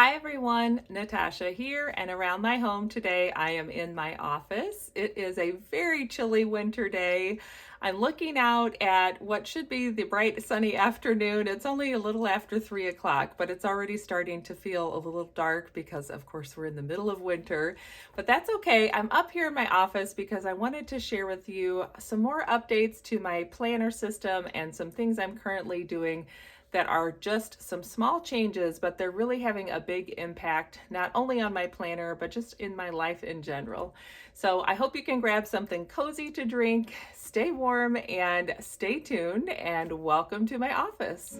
Hi everyone, Natasha here, and around my home today I am in my office. It is a very chilly winter day. I'm looking out at what should be the bright sunny afternoon. It's only a little after 3 o'clock, but it's already starting to feel a little dark because of course we're in the middle of winter. But that's okay. I'm up here in my office because I wanted to share with you some more updates to my planner system and some things I'm currently doing that are just some small changes, but they're really having a big impact, not only on my planner, but just in my life in general. So I hope you can grab something cozy to drink, stay warm, and stay tuned, and welcome to my office.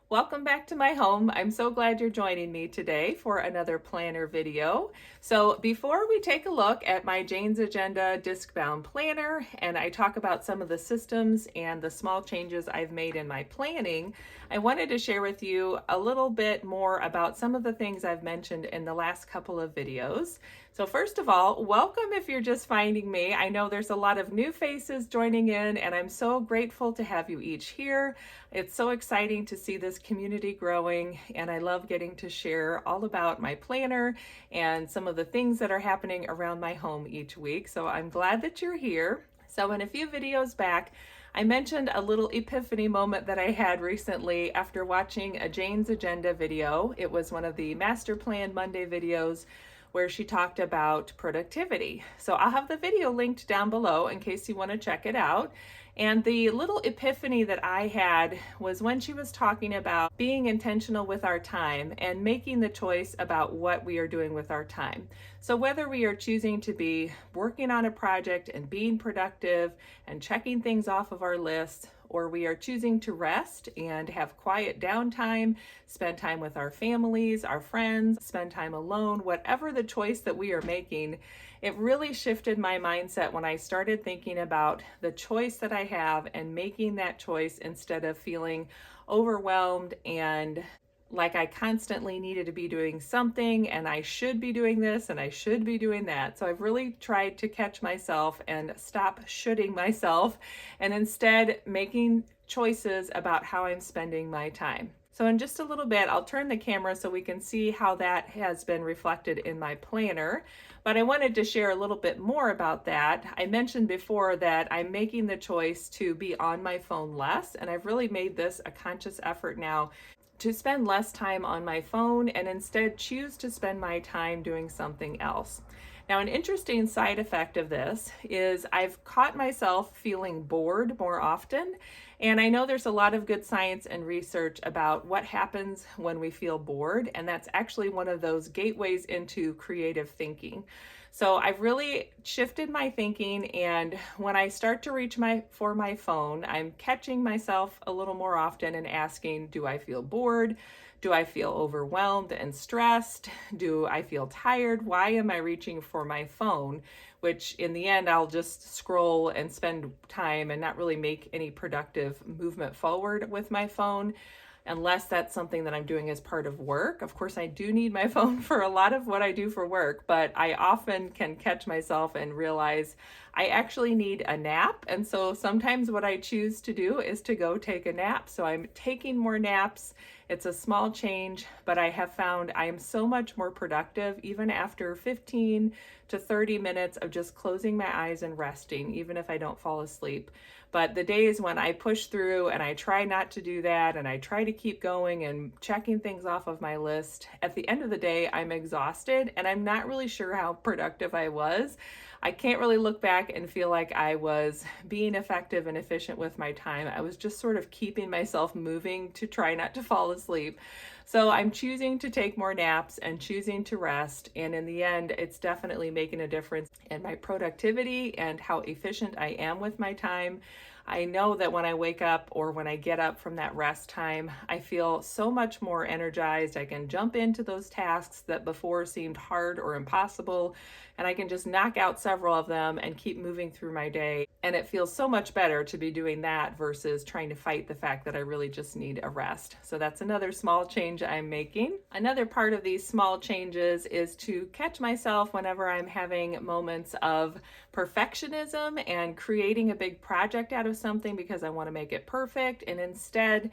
Welcome back to my home. I'm so glad you're joining me today for another planner video. So before we take a look at my Jane's Agenda disc-bound planner and I talk about some of the systems and the small changes I've made in my planning, I wanted to share with you a little bit more about some of the things I've mentioned in the last couple of videos. So first of all, welcome if you're just finding me. I know there's a lot of new faces joining in and I'm so grateful to have you each here. It's so exciting to see this community growing and I love getting to share all about my planner and some of the things that are happening around my home each week. So I'm glad that you're here. So in a few videos back, I mentioned a little epiphany moment that I had recently after watching a Jane's Agenda video. It was one of the Master Plan Monday videos where she talked about productivity. So I'll have the video linked down below in case you want to check it out. And the little epiphany that I had was when she was talking about being intentional with our time and making the choice about what we are doing with our time. So whether we are choosing to be working on a project and being productive and checking things off of our list, or we are choosing to rest and have quiet downtime, spend time with our families, our friends, spend time alone, whatever the choice that we are making, it really shifted my mindset when I started thinking about the choice that I have and making that choice instead of feeling overwhelmed and like I constantly needed to be doing something and I should be doing this and I should be doing that. So I've really tried to catch myself and stop shoulding myself and instead making choices about how I'm spending my time. So in just a little bit, I'll turn the camera so we can see how that has been reflected in my planner. But I wanted to share a little bit more about that. I mentioned before that I'm making the choice to be on my phone less, and I've really made this a conscious effort now to spend less time on my phone and instead choose to spend my time doing something else. Now, an interesting side effect of this is I've caught myself feeling bored more often. And I know there's a lot of good science and research about what happens when we feel bored. And that's actually one of those gateways into creative thinking. So I've really shifted my thinking, and when I start to reach for my phone, I'm catching myself a little more often and asking, do I feel bored? Do I feel overwhelmed and stressed? Do I feel tired? Why am I reaching for my phone? Which in the end, I'll just scroll and spend time and not really make any productive movement forward with my phone, unless that's something that I'm doing as part of work. Of course, I do need my phone for a lot of what I do for work, but I often can catch myself and realize I actually need a nap. And so sometimes what I choose to do is to go take a nap. So I'm taking more naps. It's a small change, but I have found I am so much more productive even after 15 to 30 minutes of just closing my eyes and resting, even if I don't fall asleep. But the days when I push through and I try not to do that and I try to keep going and checking things off of my list, at the end of the day, I'm exhausted and I'm not really sure how productive I was. I can't really look back and feel like I was being effective and efficient with my time. I was just sort of keeping myself moving to try not to fall asleep. So I'm choosing to take more naps and choosing to rest. And in the end, it's definitely making a difference in my productivity and how efficient I am with my time. I know that when I wake up or when I get up from that rest time, I feel so much more energized. I can jump into those tasks that before seemed hard or impossible, and I can just knock out several of them and keep moving through my day. And it feels so much better to be doing that versus trying to fight the fact that I really just need a rest. So that's another small change I'm making. Another part of these small changes is to catch myself whenever I'm having moments of perfectionism and creating a big project out of something because I want to make it perfect, and instead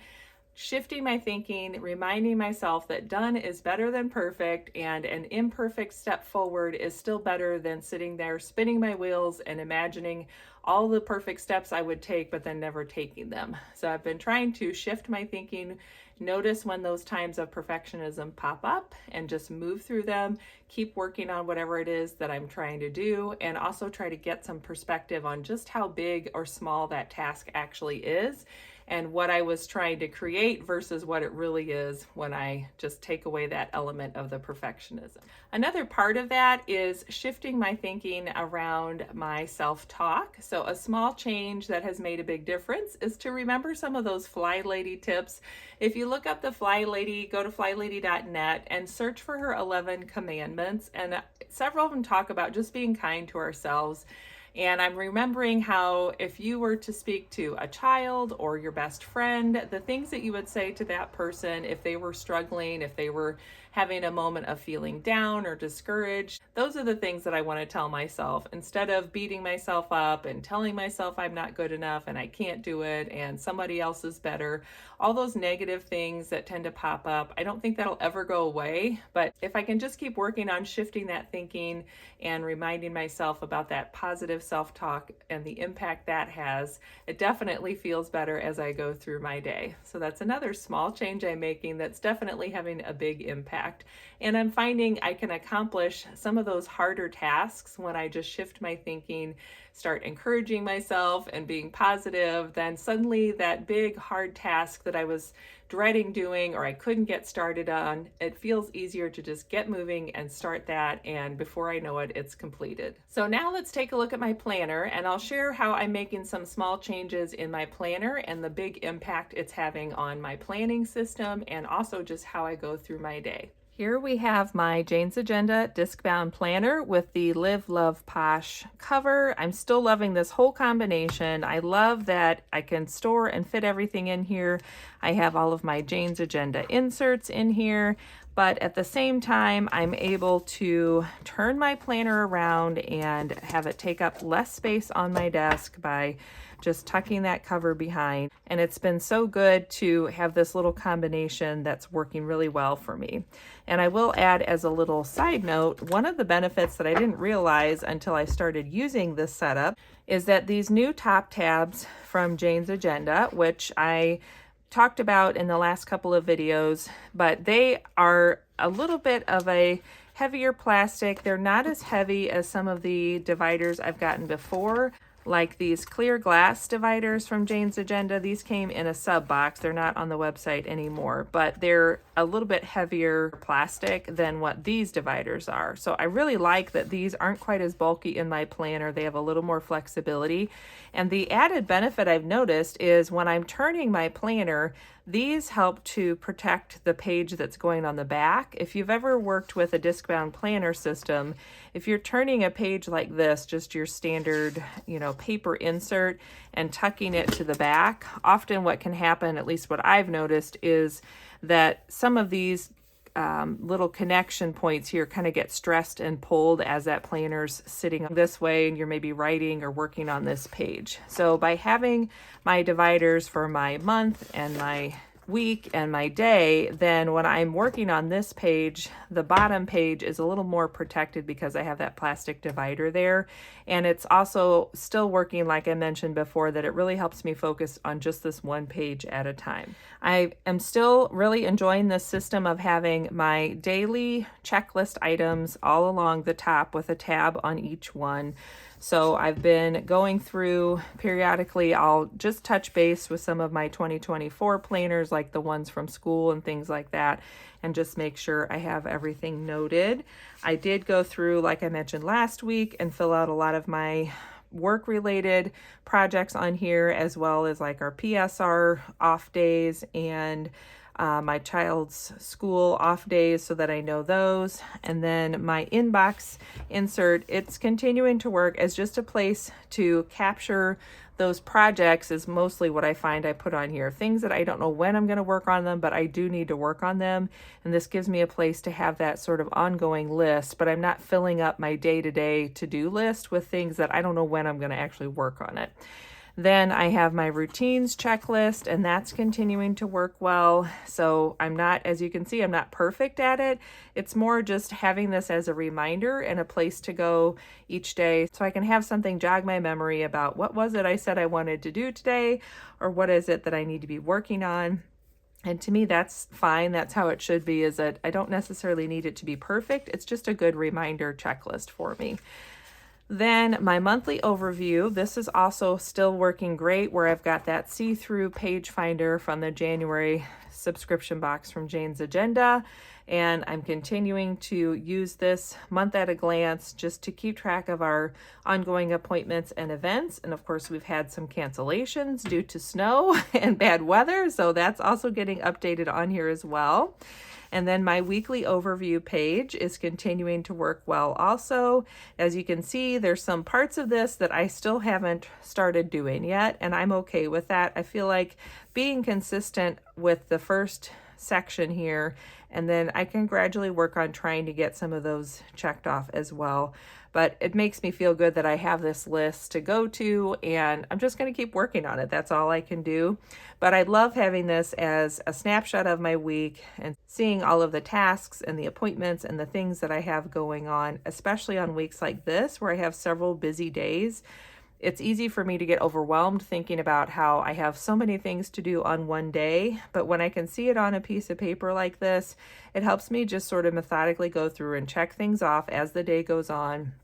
shifting my thinking, reminding myself that done is better than perfect, and an imperfect step forward is still better than sitting there spinning my wheels and imagining all the perfect steps I would take, but then never taking them. So I've been trying to shift my thinking, notice when those times of perfectionism pop up, and just move through them, keep working on whatever it is that I'm trying to do, and also try to get some perspective on just how big or small that task actually is, and what I was trying to create versus what it really is when I just take away that element of the perfectionism. Another part of that is shifting my thinking around my self-talk. So a small change that has made a big difference is to remember some of those Fly Lady tips. If you look up the Fly Lady, go to flylady.net and search for her 11 commandments, and several of them talk about just being kind to ourselves. And I'm remembering how if you were to speak to a child or your best friend, the things that you would say to that person if they were struggling, if they were having a moment of feeling down or discouraged, those are the things that I want to tell myself instead of beating myself up and telling myself I'm not good enough and I can't do it and somebody else is better. All those negative things that tend to pop up, I don't think that'll ever go away, but if I can just keep working on shifting that thinking and reminding myself about that positive self-talk and the impact that has, it definitely feels better as I go through my day. So that's another small change I'm making that's definitely having a big impact. And I'm finding I can accomplish some of those harder tasks when I just shift my thinking, start encouraging myself and being positive. Then suddenly that big hard task that I was dreading doing or I couldn't get started on, it feels easier to just get moving and start that, and before I know it, it's completed. So now let's take a look at my planner, and I'll share how I'm making some small changes in my planner and the big impact it's having on my planning system, and also just how I go through my day. Here we have my Jane's Agenda disc-bound planner with the Live, Love, Posh cover. I'm still loving this whole combination. I love that I can store and fit everything in here. I have all of my Jane's Agenda inserts in here, but at the same time, I'm able to turn my planner around and have it take up less space on my desk by just tucking that cover behind. And it's been so good to have this little combination that's working really well for me. And I will add as a little side note, one of the benefits that I didn't realize until I started using this setup is that these new top tabs from Jane's Agenda, which I talked about in the last couple of videos, but they are a little bit of a heavier plastic. They're not as heavy as some of the dividers I've gotten before, like these clear glass dividers from Jane's Agenda. These came in a sub box. They're not on the website anymore, but they're a little bit heavier plastic than what these dividers are. So I really like that these aren't quite as bulky in my planner. They have a little more flexibility. And the added benefit I've noticed is when I'm turning my planner, these help to protect the page that's going on the back. If you've ever worked with a disc-bound planner system, if you're turning a page like this, just your standard, paper insert, and tucking it to the back, often what can happen, at least what I've noticed, is that some of these little connection points here kind of get stressed and pulled as that planner's sitting this way and you're maybe writing or working on this page. So by having my dividers for my month and my week and my day, then when I'm working on this page, the bottom page is a little more protected because I have that plastic divider there. And it's also still working, like I mentioned before, that it really helps me focus on just this one page at a time. I am still really enjoying this system of having my daily checklist items all along the top with a tab on each one. So I've been going through periodically, I'll just touch base with some of my 2024 planners, like the ones from school and things like that, and just make sure I have everything noted. I did go through, like I mentioned last week, and fill out a lot of my work-related projects on here, as well as like our PSR off days and my child's school off days so that I know those. And then my inbox insert, it's continuing to work as just a place to capture those projects is mostly what I find I put on here. Things that I don't know when I'm going to work on them, but I do need to work on them. And this gives me a place to have that sort of ongoing list, but I'm not filling up my day-to-day to-do list with things that I don't know when I'm going to actually work on it. Then I have my routines checklist, and that's continuing to work well. So I'm not, as you can see, I'm not perfect at it. It's more just having this as a reminder and a place to go each day so I can have something jog my memory about what was it I said I wanted to do today, or what is it that I need to be working on. And to me, that's fine. That's how it should be, is that I don't necessarily need it to be perfect. It's just a good reminder checklist for me. Then my monthly overview, this is also still working great, where I've got that see-through page finder from the January subscription box from Jane's Agenda. And I'm continuing to use this month at a glance just to keep track of our ongoing appointments and events. And of course, we've had some cancellations due to snow and bad weather, so that's also getting updated on here as well. And then my weekly overview page is continuing to work well also. As you can see, there's some parts of this that I still haven't started doing yet, and I'm okay with that. I feel like being consistent with the first section here, and then I can gradually work on trying to get some of those checked off as well. But it makes me feel good that I have this list to go to, and I'm just going to keep working on it. That's all I can do. But I love having this as a snapshot of my week and seeing all of the tasks and the appointments and the things that I have going on, especially on weeks like this where I have several busy days. It's easy for me to get overwhelmed thinking about how I have so many things to do on one day, but when I can see it on a piece of paper like this, it helps me just sort of methodically go through and check things off as the day goes on,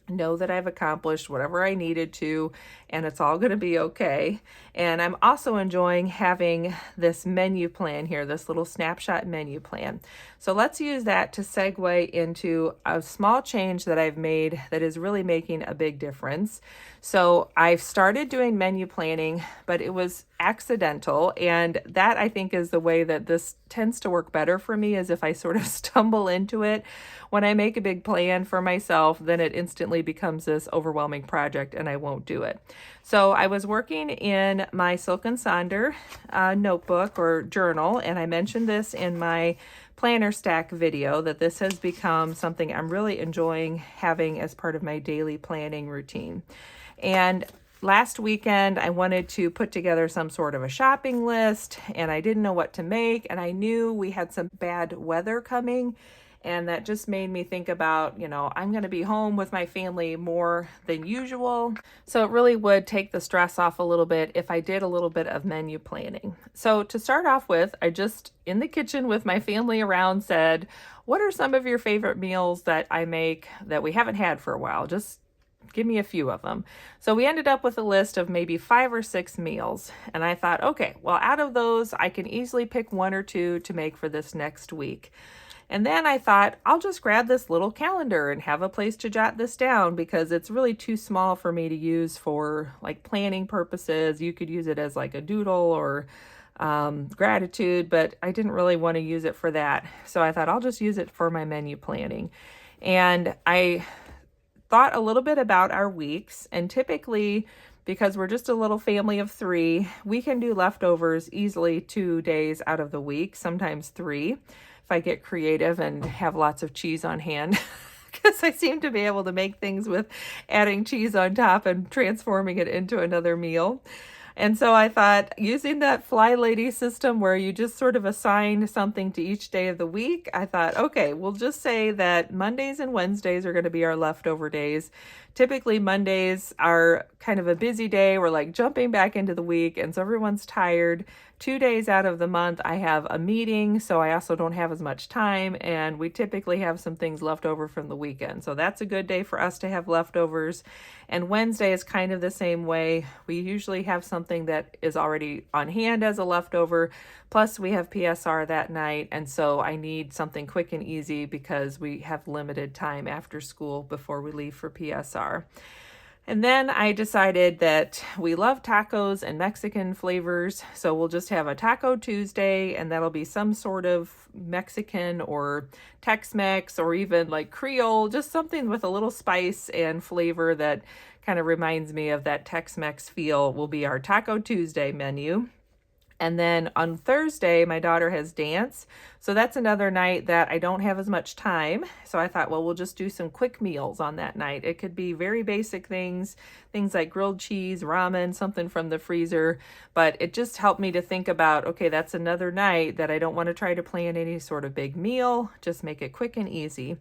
know that I've accomplished whatever I needed to, and it's all going to be okay. And I'm also enjoying having this menu plan here, this little snapshot menu plan. So let's use that to segue into a small change that I've made that is really making a big difference. So I've started doing menu planning, but it was accidental, and that I think is the way that this tends to work better for me, is if I sort of stumble into it. When I make a big plan for myself, then it instantly becomes this overwhelming project and I won't do it. So I was working in my Silk and Sonder notebook or journal, and I mentioned this in my planner stack video, that this has become something I'm really enjoying having as part of my daily planning routine. And last weekend, I wanted to put together some sort of a shopping list, and I didn't know what to make, and I knew we had some bad weather coming, and that just made me think about, I'm going to be home with my family more than usual. So it really would take the stress off a little bit if I did a little bit of menu planning. So to start off with, I just, in the kitchen with my family around, said, what are some of your favorite meals that I make that we haven't had for a while? Just give me a few of them. So we ended up with a list of maybe 5 or 6 meals. And I thought, okay, well, out of those, I can easily pick 1 or 2 to make for this next week. And then I thought, I'll just grab this little calendar and have a place to jot this down, because it's really too small for me to use for like planning purposes. You could use it as like a doodle or gratitude, but I didn't really want to use it for that. So I thought I'll just use it for my menu planning. And I thought a little bit about our weeks, and typically, because we're just a little family of 3, we can do leftovers easily 2 days out of the week, sometimes 3, if I get creative and have lots of cheese on hand, because I seem to be able to make things with adding cheese on top and transforming it into another meal. And so I thought, using that Fly Lady system where you just sort of assign something to each day of the week, I thought, okay, we'll just say that Mondays and Wednesdays are going to be our leftover days. Typically Mondays are kind of a busy day. We're like jumping back into the week, and so everyone's tired. 2 days out of the month, I have a meeting, so I also don't have as much time, and we typically have some things left over from the weekend. So that's a good day for us to have leftovers. And Wednesday is kind of the same way. We usually have something that is already on hand as a leftover, plus we have PSR that night, and so I need something quick and easy because we have limited time after school before we leave for PSR. And then I decided that we love tacos and Mexican flavors, so we'll just have a Taco Tuesday, and that'll be some sort of Mexican or Tex-Mex or even like Creole, just something with a little spice and flavor that kind of reminds me of that Tex-Mex feel will be our Taco Tuesday menu. And then on Thursday, my daughter has dance. So that's another night that I don't have as much time. So I thought, well, we'll just do some quick meals on that night. It could be very basic things like grilled cheese, ramen, something from the freezer. But it just helped me to think about, okay, that's another night that I don't want to try to plan any sort of big meal. Just make it quick and easy.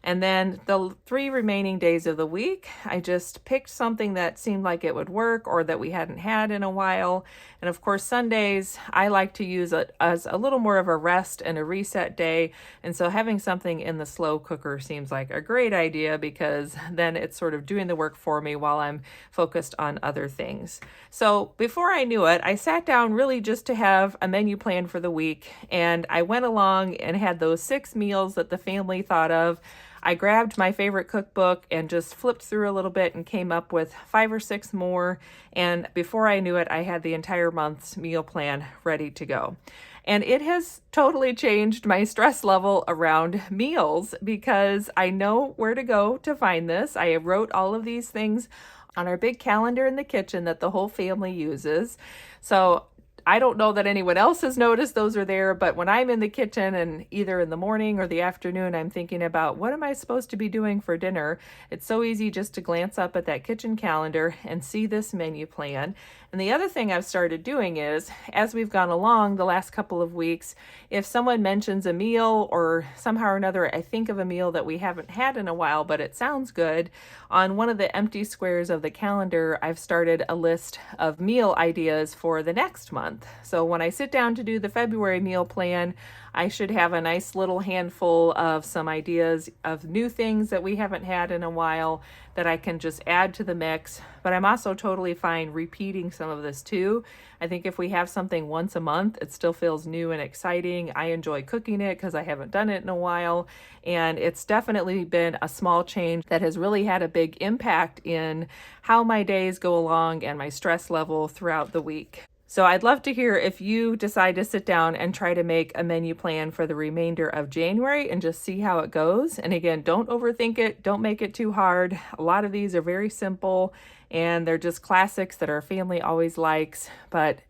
And then the 3 remaining days of the week, I just picked something that seemed like it would work or that we hadn't had in a while. And of course, Sundays, I like to use it as a little more of a rest and a reset day. And so having something in the slow cooker seems like a great idea because then it's sort of doing the work for me while I'm focused on other things. So before I knew it, I sat down really just to have a menu plan for the week. And I went along and had those 6 meals that the family thought of. I grabbed my favorite cookbook and just flipped through a little bit and came up with 5 or 6 more. And before I knew it, I had the entire month's meal plan ready to go. And it has totally changed my stress level around meals because I know where to go to find this. I wrote all of these things on our big calendar in the kitchen that the whole family uses. So I don't know that anyone else has noticed those are there, but when I'm in the kitchen and either in the morning or the afternoon, I'm thinking about what am I supposed to be doing for dinner? It's so easy just to glance up at that kitchen calendar and see this menu plan. And the other thing I've started doing is, as we've gone along the last couple of weeks, if someone mentions a meal or somehow or another I think of a meal that we haven't had in a while, but it sounds good, on one of the empty squares of the calendar, I've started a list of meal ideas for the next month. So when I sit down to do the February meal plan, I should have a nice little handful of some ideas of new things that we haven't had in a while that I can just add to the mix. But I'm also totally fine repeating some of this too. I think if we have something once a month, it still feels new and exciting. I enjoy cooking it because I haven't done it in a while. And it's definitely been a small change that has really had a big impact in how my days go along and my stress level throughout the week. So I'd love to hear if you decide to sit down and try to make a menu plan for the remainder of January and just see how it goes. And again, don't overthink it. Don't make it too hard. A lot of these are very simple and they're just classics that our family always likes, but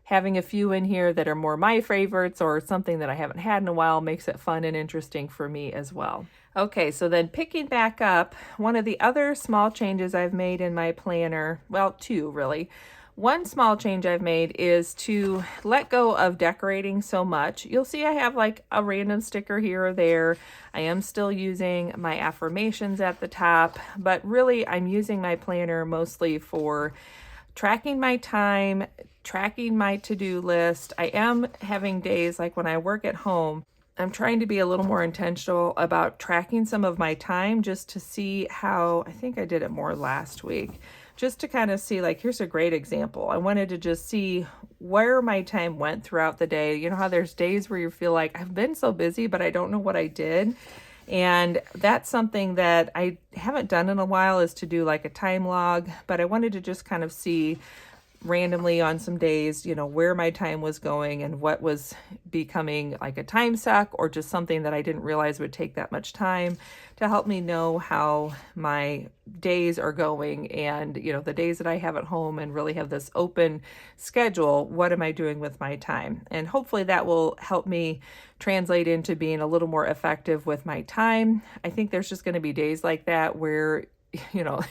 having a few in here that are more my favorites or something that I haven't had in a while makes it fun and interesting for me as well. Okay, so then picking back up, one of the other small changes I've made in my planner, well, 2 really. One small change I've made is to let go of decorating so much. You'll see I have like a random sticker here or there. I am still using my affirmations at the top, but really I'm using my planner mostly for tracking my time, tracking my to-do list. I am having days like when I work at home, I'm trying to be a little more intentional about tracking some of my time just to see how, I think I did it more last week, just to kind of see, like, here's a great example. I wanted to just see where my time went throughout the day. You know how there's days where you feel like I've been so busy, but I don't know what I did. And that's something that I haven't done in a while, is to do like a time log, but I wanted to just kind of see randomly on some days, you know, where my time was going and what was becoming like a time suck or just something that I didn't realize would take that much time, to help me know how my days are going and, you know, the days that I have at home and really have this open schedule, what am I doing with my time? And hopefully that will help me translate into being a little more effective with my time. I think there's just going to be days like that where, you know,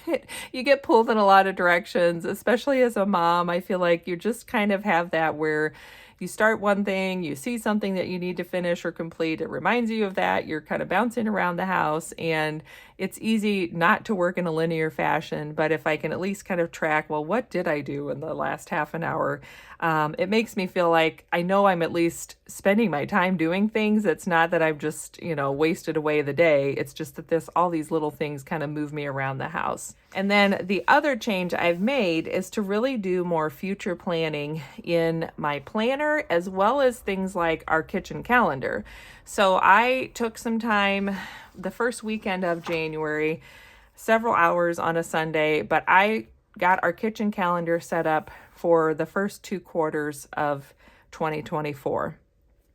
you get pulled in a lot of directions, especially as a mom. I feel like you just kind of have that where you start one thing, you see something that you need to finish or complete, it reminds you of that, you're kind of bouncing around the house, and it's easy not to work in a linear fashion. But if I can at least kind of track, well, what did I do in the last half an hour? It makes me feel like I know I'm at least spending my time doing things. It's not that I've just, you know, wasted away the day. It's just that all these little things kind of move me around the house. And then the other change I've made is to really do more future planning in my planner, as well as things like our kitchen calendar. So I took some time the first weekend of January. several hours on a Sunday, but I got our kitchen calendar set up for the first 2 quarters of 2024.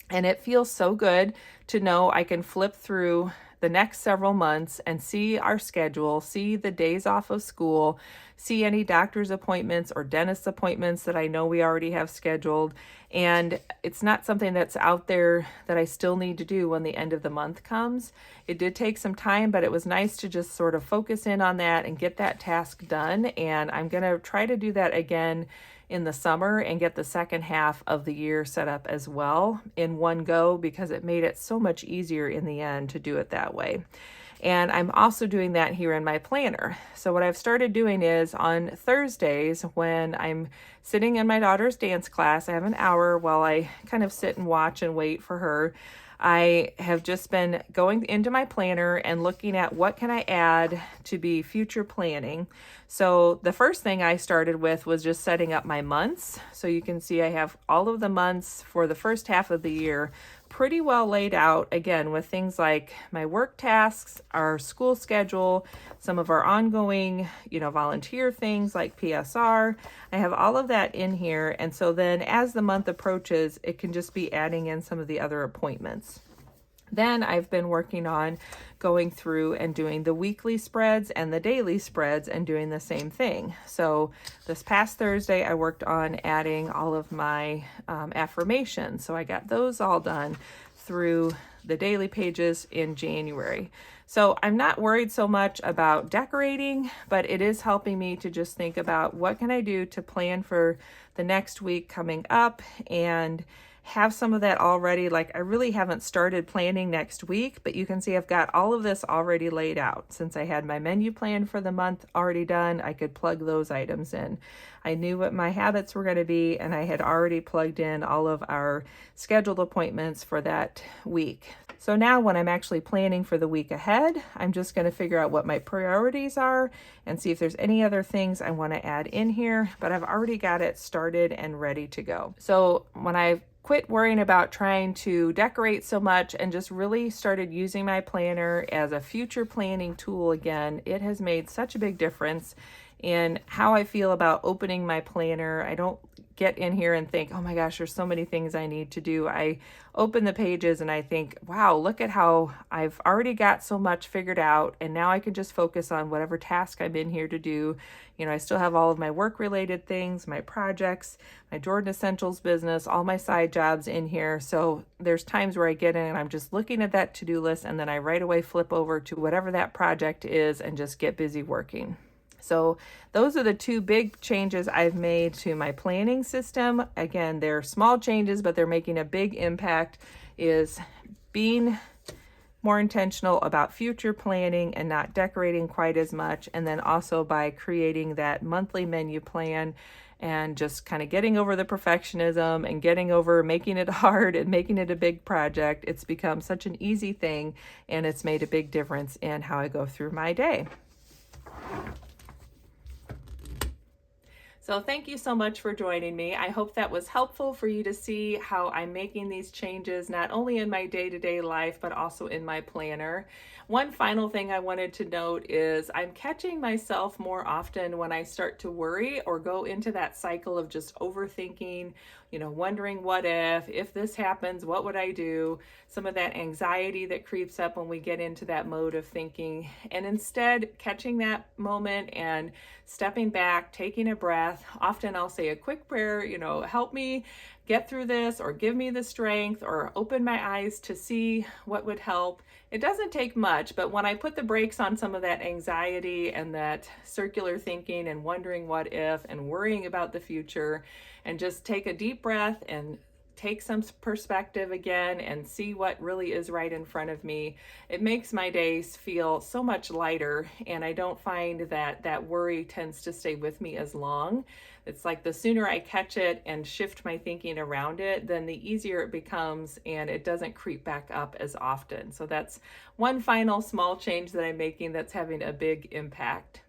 And it feels so good to know I can flip through the next several months and see our schedule, see the days off of school, see any doctor's appointments or dentist appointments that I know we already have scheduled. And it's not something that's out there that I still need to do when the end of the month comes. It did take some time, but it was nice to just sort of focus in on that and get that task done. And I'm going to try to do that again in the summer and get the second half of the year set up as well in one go, because it made it so much easier in the end to do it that way. And I'm also doing that here in my planner. So what I've started doing is on Thursdays, when I'm sitting in my daughter's dance class, I have an hour while I kind of sit and watch and wait for her. I have just been going into my planner and looking at what can I add to be future planning. So the first thing I started with was just setting up my months. So you can see I have all of the months for the first half of the year pretty well laid out, again, with things like my work tasks, our school schedule, some of our ongoing, volunteer things like PSR. I have all of that in here. And so then as the month approaches, it can just be adding in some of the other appointments. Then I've been working on going through and doing the weekly spreads and the daily spreads and doing the same thing. So this past Thursday, I worked on adding all of my affirmations. So I got those all done through the daily pages in January. So I'm not worried so much about decorating, but it is helping me to just think about what can I do to plan for the next week coming up and have some of that already. Like, I really haven't started planning next week, but you can see I've got all of this already laid out. Since I had my menu plan for the month already done, I could plug those items in. I knew what my habits were going to be, and I had already plugged in all of our scheduled appointments for that week. So now when I'm actually planning for the week ahead, I'm just going to figure out what my priorities are and see if there's any other things I want to add in here, but I've already got it started and ready to go. So when I quit worrying about trying to decorate so much and just really started using my planner as a future planning tool again, it has made such a big difference in how I feel about opening my planner. I don't get in here and think, oh my gosh, there's so many things I need to do. I open the pages and I think, wow, look at how I've already got so much figured out, and now I can just focus on whatever task I'm in here to do. I still have all of my work-related things, my projects, my Jordan Essentials business, all my side jobs in here. So there's times where I get in and I'm just looking at that to-do list, and then I right away flip over to whatever that project is and just get busy working. So those are the two big changes I've made to my planning system. Again, they're small changes, but they're making a big impact, is being more intentional about future planning and not decorating quite as much. And then also by creating that monthly menu plan and just kind of getting over the perfectionism and getting over making it hard and making it a big project. It's become such an easy thing, and it's made a big difference in how I go through my day. So thank you so much for joining me. I hope that was helpful for you to see how I'm making these changes, not only in my day-to-day life, but also in my planner. One final thing I wanted to note is I'm catching myself more often when I start to worry or go into that cycle of just overthinking, wondering what if this happens, what would I do? Some of that anxiety that creeps up when we get into that mode of thinking. And instead, catching that moment and stepping back, taking a breath. Often I'll say a quick prayer, help me get through this, or give me the strength, or open my eyes to see what would help. It doesn't take much, but when I put the brakes on some of that anxiety and that circular thinking and wondering what if and worrying about the future, and just take a deep breath and take some perspective again and see what really is right in front of me, it makes my days feel so much lighter, and I don't find that worry tends to stay with me as long. It's like the sooner I catch it and shift my thinking around it, then the easier it becomes, and it doesn't creep back up as often. So that's one final small change that I'm making that's having a big impact.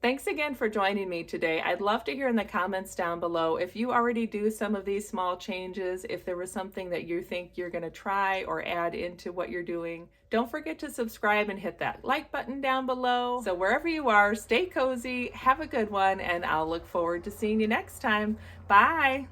Thanks again for joining me today. I'd love to hear in the comments down below if you already do some of these small changes, if there was something that you think you're going to try or add into what you're doing. Don't forget to subscribe and hit that like button down below. So wherever you are, stay cozy, have a good one, and I'll look forward to seeing you next time. Bye.